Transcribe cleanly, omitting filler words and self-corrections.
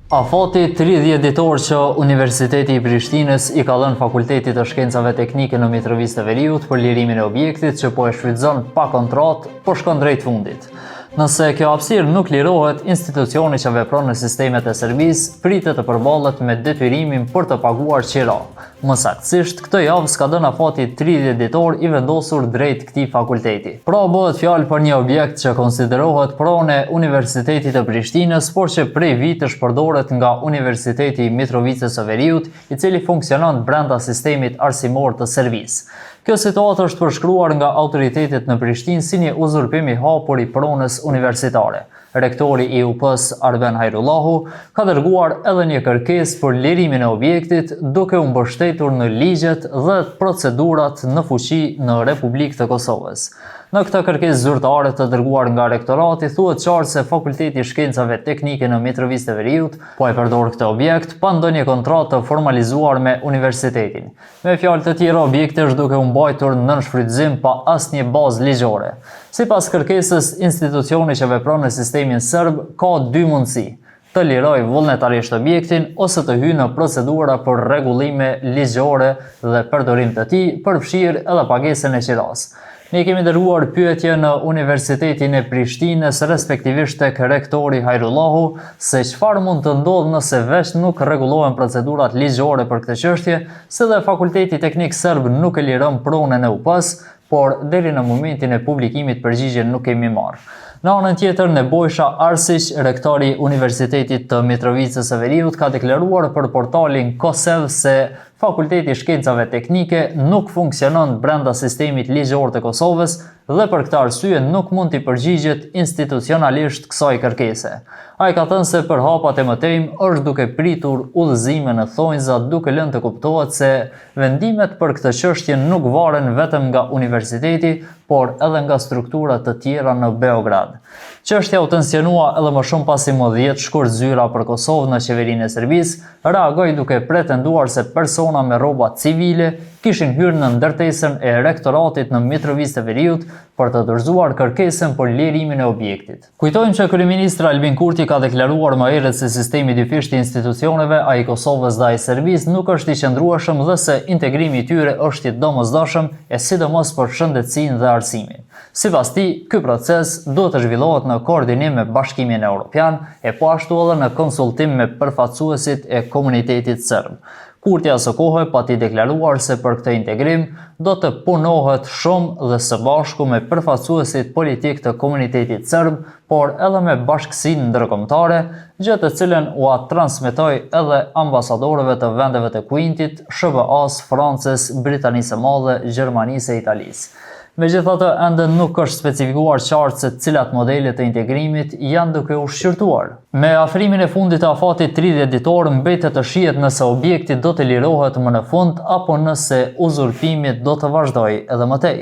Afati 30 ditor që Universiteti i Prishtinës i ka dhënë Fakultetit të Shkencave Teknike në Mitrovica të Veriut për lirimin e objektit që po e shfrytëzon pa kontratë, po shkon drejt fundit. Nëse kjo hapësirë nuk lirohet, institucioni që vepron në sistemet e Serbisë pritet të përballet me detyrimin për të paguar qira. Më saktësisht, këtë javë s'ka dhënë afati 30 ditor i vendosur drejt këtij fakulteti. Pra bëhet fjalë për një objekt që konsiderohet pronë e Universitetit të Prishtinës, por që prej vitesh përdoret nga Universiteti i Mitrovicës së Veriut, i cili funksionon brenda sistemit arsimor të Serbisë. Kjo situatë është përshkruar nga autoritetet në Prishtinë si një uzurpim i hapur i pronës universitare. Rektori i UP-s Arben Hajrullahu ka dërguar edhe një kërkesë për lirimin e objektit, duke u mbështetur në ligjet dhe procedurat në fuqi në Republikën e Kosovës. Në këtë kërkesë zyrtare të dërguar nga rektorati thuhet qartë se Fakulteti i Shkencave Teknike në Mitrovica të Veriut po e përdor këtë objekt pa ndonjë kontratë të formalizuar me universitetin. Me fjalë të tjera, objekti është duke u mbajtur nën shfrytëzim pa asnjë bazë ligjore. Sipas kërkesës, institucioni që vepron në sistemin serb ka dy mundësi: të liroj vullnetarisht objektin ose të hyjë në procedura për rregullime ligjore dhe përdorim të tij, përfshirë edhe pagesën e qiras. Ne kemi dërguar pyetje në Universitetin e Prishtinës, respektivisht tek rektori Hajrullahu, se çfarë mund të ndodhë nëse veç nuk rregullohen procedurat ligjore për këtë çështje, se dhe Fakulteti Teknik Serb nuk e liron pronën e UP-s, por deri në momentin e publikimit përgjigje nuk kemi marrë. Në anën tjetër, Nebojša Arsiq, rektori i Universitetit të Mitrovicës së Veriut, ka deklaruar për portalin Kosev se Fakulteti i Shkencave Teknike nuk funksionon brenda sistemit ligjor të Kosovës dhe për këtë arsye nuk mund t'i përgjigjet institucionalisht kësaj kërkese. Ai ka thënë se për hapat e mëtejmë është duke pritur udhëzime në thonjza, duke lënë të kuptohet se vendimet për këtë çështje nuk varen vetëm nga universiteti, por edhe nga struktura të tjera në Beograd. Çështja u tensionua edhe më shumë pasi më 10 shkurtëzyra për Kosovë në qeverinë e Serbisë reagoi duke pretenduar se persona me rroba civile kishin hyrë në ndërtesën e rektoratit në Mitrovica të Veriut për të dorëzuar kërkesën për lirimin e objektit. Kujtojmë që kryeministri Albin Kurti ka deklaruar më herët se sistemi dyfisht i institucioneve, ai i Kosovës dhe ai i Serbisë, nuk është i qëndrueshëm dhe se integrimi i tyre është i domosdoshëm, e sidomos për shëndetësinë dhe arsimin. Sipas tij, ky proces duhet të zhvillohet në koordinim me Bashkimin Evropian e po ashtu edhe në konsultim me përfaqësuesit e komunitetit serb. Kurti asë kohë pati deklaruar se për këtë integrim do të punohet shumë dhe së bashku me përfaqësuesit politik të komunitetit serb, por edhe me bashkësinë ndërkombëtare, gjë të cilën u transmetoi edhe ambasadorëve të vendeve të Kuintit, SBA-s, Francës, Britanisë së Madhe, Gjermanisë e Italisë. Megjithatë, ende nuk është specifikuar qartë se cilat modele të integrimit janë duke u shqyrtuar. Me afrimin e fundit të afatit 30 ditor, mbetet të shihet nëse objekti do të lirohet më në fund apo nëse uzurpimi do të vazhdojë edhe më tej.